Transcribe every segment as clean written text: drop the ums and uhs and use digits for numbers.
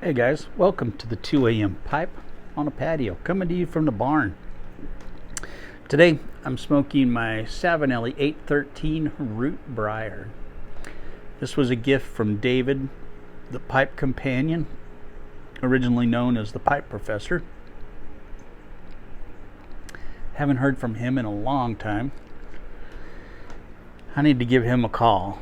Hey guys, welcome to the 2 a.m. pipe on a patio, coming to you from the barn. Today I'm smoking my Savinelli 813 Root Briar. This was a gift from David, the pipe companion, originally known as the pipe professor. Haven't heard from him in a long time. I need to give him a call.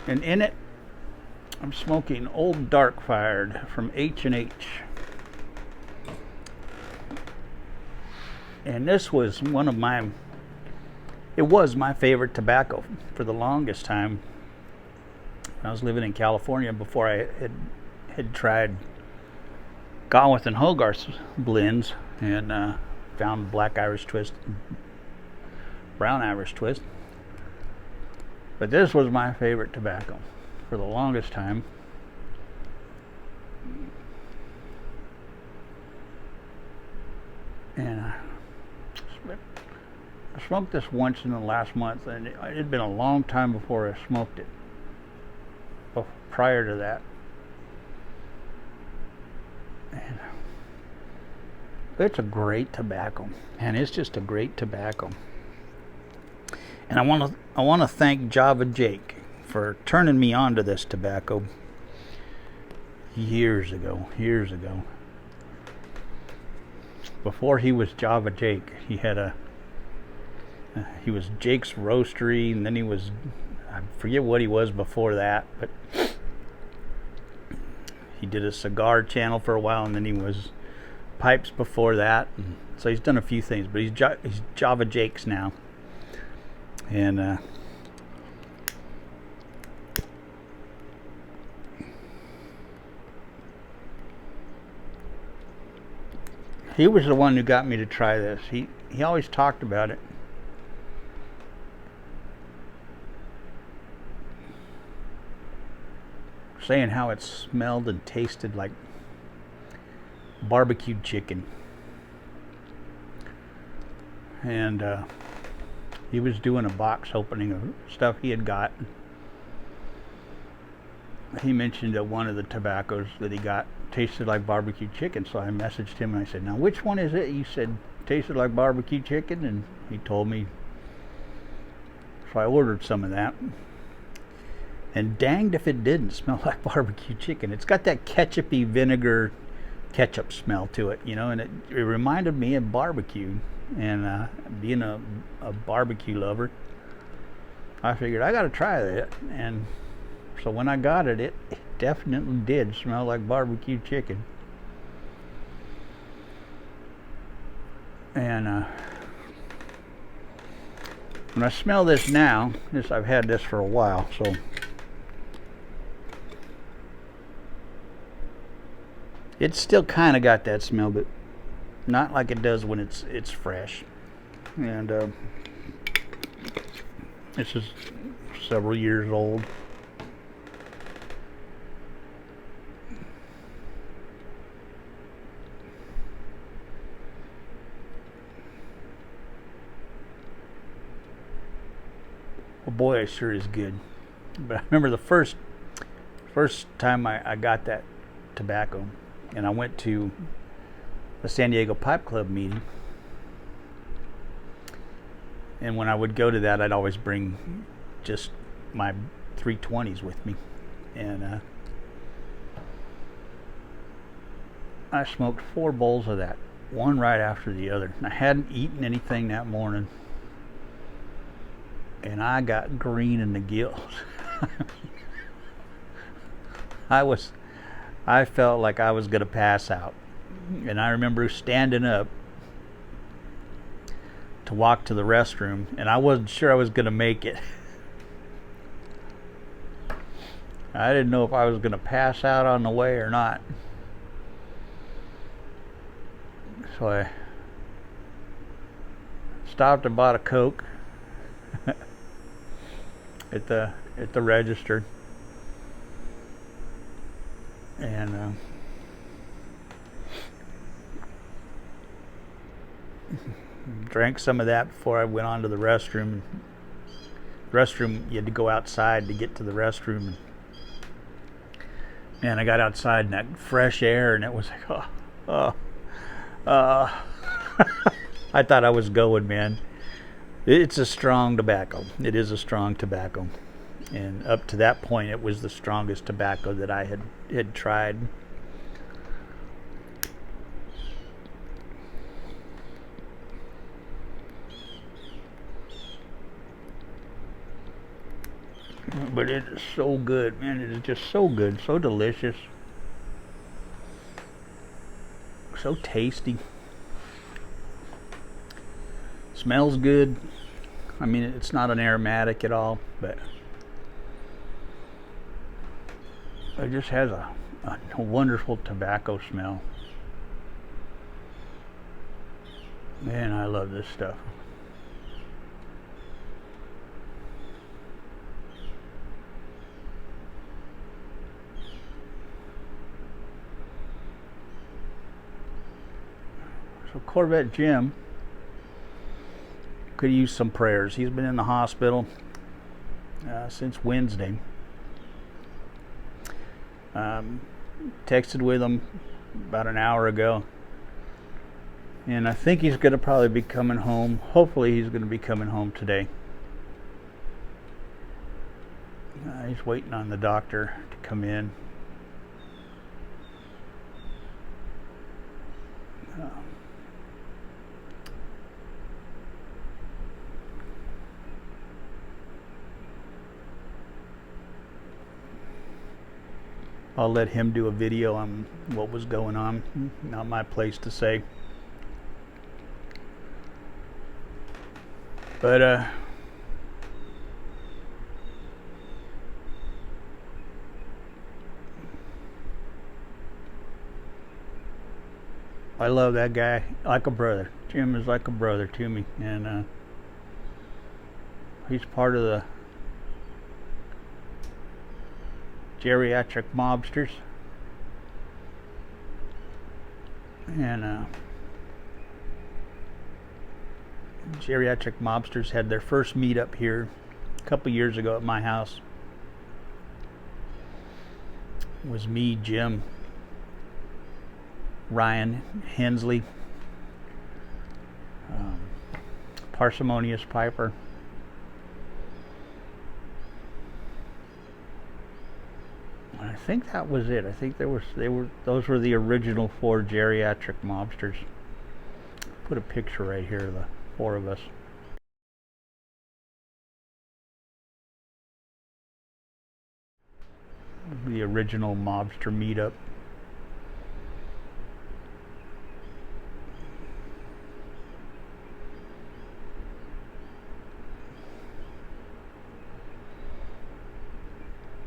And in it, I'm smoking Old Dark Fired from H&H. And this was it was my favorite tobacco for the longest time. I was living in California before I had tried Galwith and Hogarth's blends and found Black Irish Twist, Brown Irish Twist. But this was my favorite tobacco for the longest time. And I smoked this once in the last month, and it had been a long time before I smoked it. Prior to that. And it's a great tobacco. And it's just a great tobacco. And I want to thank Java Jake for turning me on to this tobacco years ago. Before he was Java Jake, he was Jake's Roastery, and then I forget what he was before that, but he did a cigar channel for a while, and then he was Pipes before that. So he's done a few things, but he's Java Jake's now. And he was the one who got me to try this. He always talked about it. Saying how it smelled and tasted like barbecued chicken. And he was doing a box opening of stuff he had got. He mentioned that one of the tobaccos that he got tasted like barbecue chicken, so I messaged him and I said, "Now which one is it?" He said, "Tasted like barbecue chicken," and he told me. So I ordered some of that. And danged if it didn't smell like barbecue chicken. It's got that ketchupy vinegar ketchup smell to it, and it reminded me of barbecue. And being a barbecue lover, I figured I got to try that. And so when I got it, it definitely did smell like barbecue chicken. And when I smell this now, I've had this for a while, so it's still kind of got that smell, but not like it does when it's fresh. And this is several years old. Well, boy, it sure is good. But I remember the first time I got that tobacco, and I went to the San Diego Pipe Club meeting. And when I would go to that, I'd always bring just my 320s with me. And I smoked 4 bowls of that, one right after the other. And I hadn't eaten anything that morning. And I got green in the gills. I was I felt like I was going to pass out. And I remember standing up to walk to the restroom, and I wasn't sure I was going to make it. I didn't know if I was going to pass out on the way or not. So I stopped and bought a Coke at the register, and drank some of that before I went on to the restroom. You had to go outside to get to the restroom. And I got outside in that fresh air, and it was like, I thought I was going, man. It's a strong tobacco. It is a strong tobacco. And up to that point, it was the strongest tobacco that I had tried. But it is so good, man. It is just so good, so delicious, so tasty. Smells good. I mean, it's not an aromatic at all, but it just has a wonderful tobacco smell. Man, I love this stuff. So Corvette Jim could use some prayers. He's been in the hospital since Wednesday. Texted with him about an hour ago, and I think he's going to probably be coming home. Hopefully he's going to be coming home today. He's waiting on the doctor to come in. I'll let him do a video on what was going on. Not my place to say. But I love that guy like a brother. Jim is like a brother to me, and he's part of the geriatric mobsters, and geriatric mobsters had their first meetup here a couple years ago at my house. It was me, Jim, Ryan Hensley, Parsimonious Piper, I think that was it. I think those were the original 4 geriatric mobsters. Put a picture right here of the 4 of us. The original mobster meetup.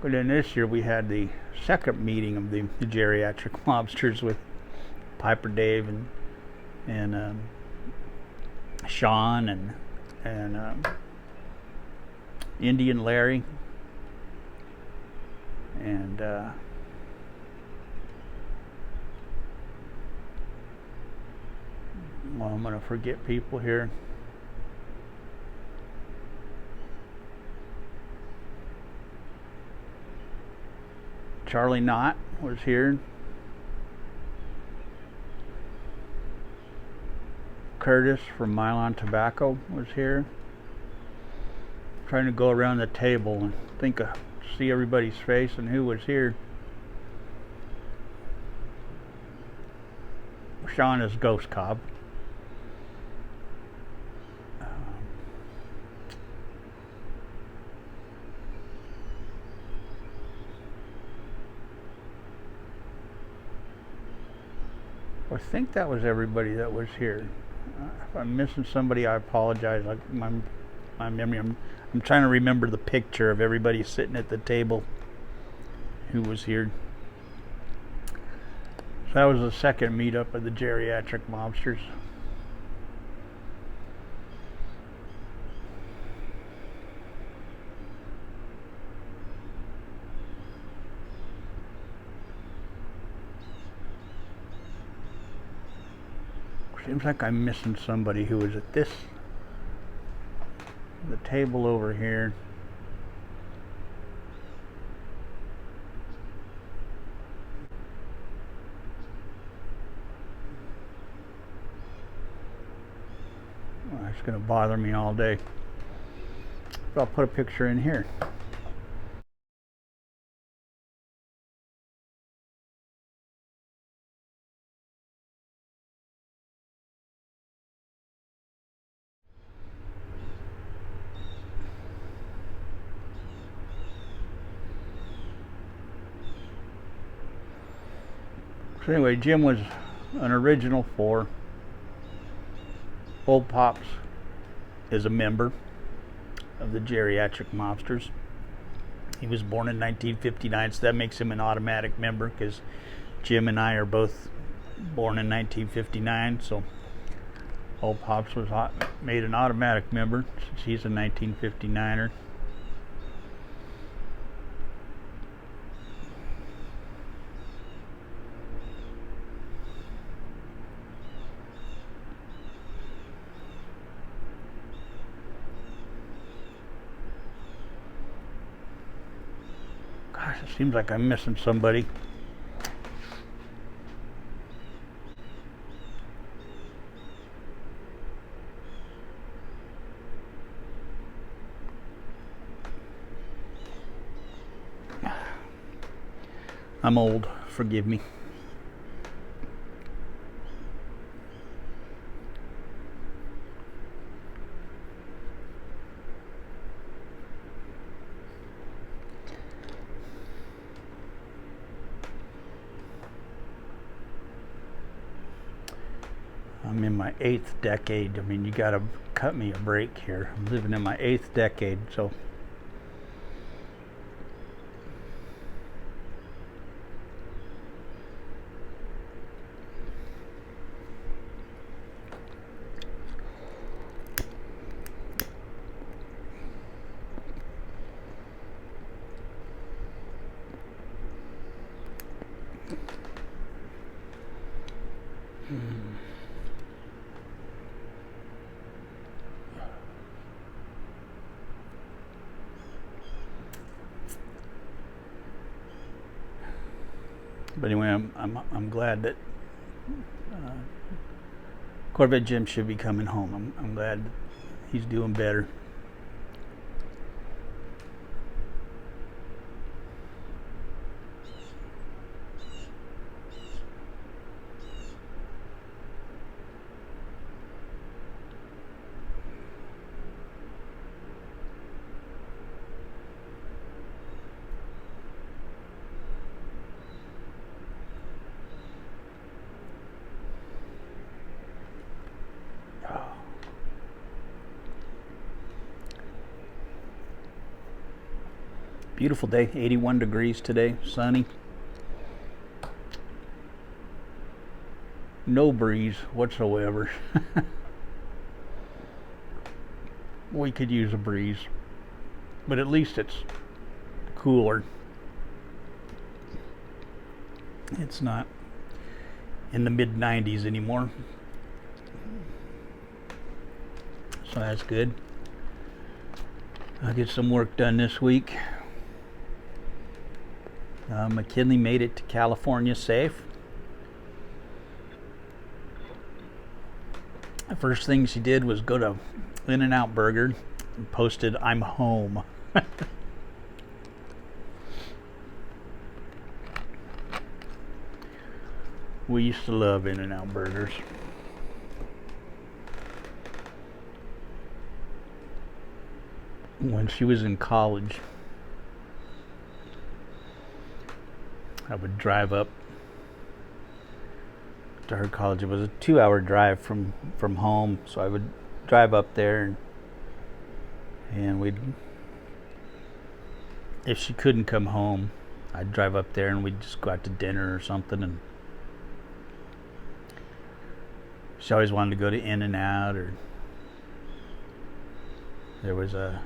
But then this year we had the second meeting of the geriatric mobsters with Piper Dave and Sean and Indian Larry and well, I'm gonna forget people here. Charlie Knott was here. Curtis from Mylon Tobacco was here. I'm trying to go around the table and see everybody's face and who was here. Sean is Ghost Cobb. I think that was everybody that was here. If I'm missing somebody, I apologize. Like my memory, I'm trying to remember the picture of everybody sitting at the table who was here. So that was the second meetup of the geriatric mobsters. Seems like I'm missing somebody who was at the table over here. Oh, it's going to bother me all day. But I'll put a picture in here. So anyway, Jim was an original 4. Old Pops is a member of the geriatric mobsters. He was born in 1959, so that makes him an automatic member because Jim and I are both born in 1959. So Old Pops was made an automatic member since he's a 1959er. Gosh, it seems like I'm missing somebody. I'm old, forgive me. I'm in my 8th decade. I mean, you gotta cut me a break here. I'm living in my 8th decade, so. But anyway, I'm glad that Corvette Jim should be coming home. I'm glad he's doing better. Beautiful day, 81 degrees today, sunny. No breeze whatsoever. We could use a breeze, but at least it's cooler. It's not in the mid 90s anymore, so that's good. I'll get some work done this week. McKinley made it to California safe. The first thing she did was go to In-N-Out Burger and posted, "I'm home." We used to love In-N-Out Burgers. When she was in college, I would drive up to her college. It was a 2-hour drive from home, so I would drive up there, and we'd, if she couldn't come home, I'd drive up there and we'd just go out to dinner or something. And she always wanted to go to In-N-Out, or there was a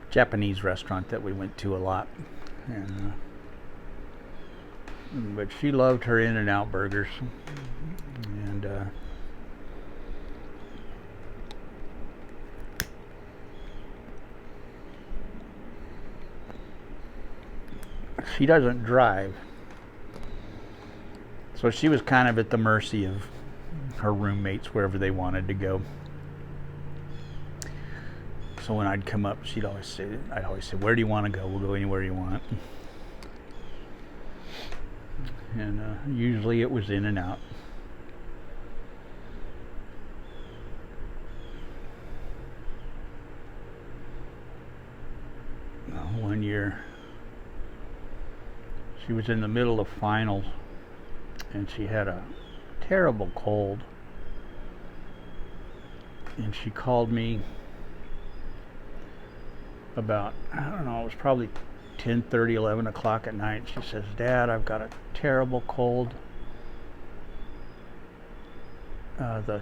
Japanese restaurant that we went to a lot, and but she loved her In-N-Out burgers, and she doesn't drive, so she was kind of at the mercy of her roommates wherever they wanted to go. So when I'd come up, I'd always say, "Where do you want to go? We'll go anywhere you want." And usually it was In-N-Out. One year, she was in the middle of finals, and she had a terrible cold, and she called me about, I don't know, it was probably 10:30, 11 o'clock at night. She says, "Dad, I've got a terrible cold. The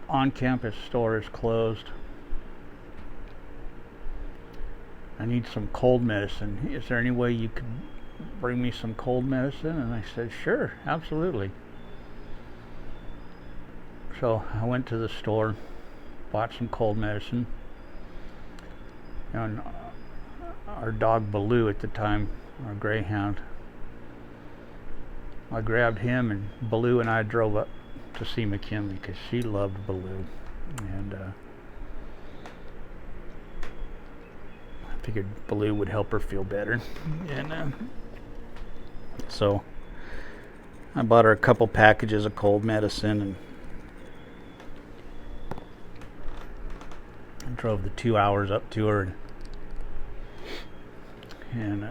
on-campus store is closed. I need some cold medicine. Is there any way you could bring me some cold medicine?" And I said, "Sure, absolutely." So I went to the store, bought some cold medicine, and our dog Baloo at the time, our greyhound, I grabbed him, and Baloo and I drove up to see McKinley because she loved Baloo, and I figured Baloo would help her feel better, and so I bought her a couple packages of cold medicine and drove the 2 hours up to her, and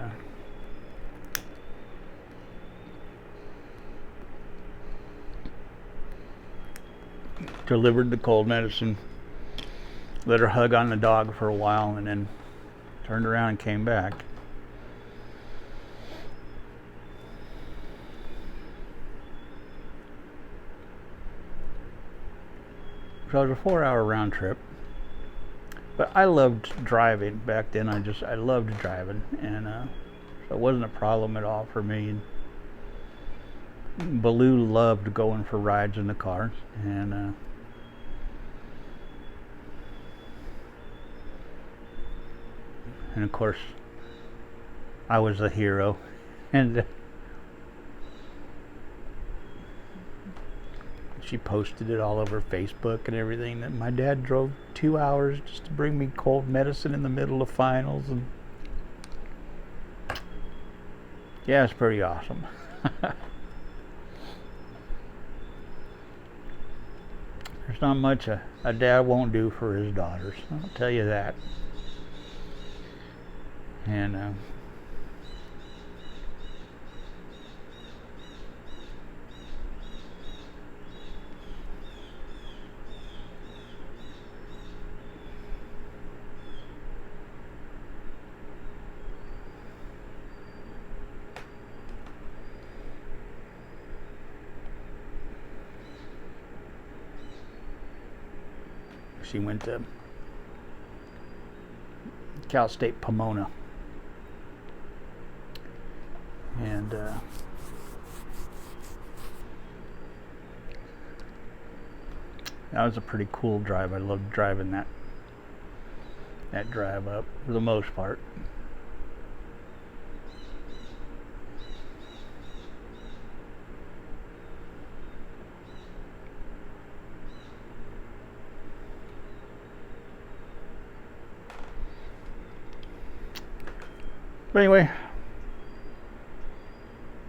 delivered the cold medicine, let her hug on the dog for a while, and then turned around and came back. So it was a 4-hour round trip. But I loved driving back then. I loved driving, and so it wasn't a problem at all for me. And Baloo loved going for rides in the car, and of course I was the hero, and she posted it all over Facebook and everything, that my dad drove 2 hours just to bring me cold medicine in the middle of finals. And yeah, it's pretty awesome. There's not much a dad won't do for his daughters, I'll tell you that. And she went to Cal State Pomona, and that was a pretty cool drive. I loved driving that drive up for the most part. But anyway,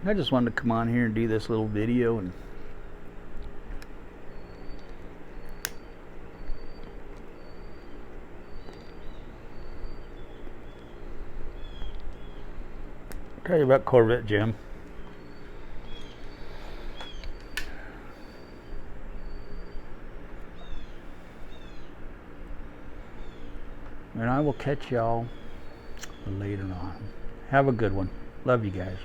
I just wanted to come on here and do this little video and tell you about Corvette Jim. And I will catch y'all later on. Have a good one. Love you guys.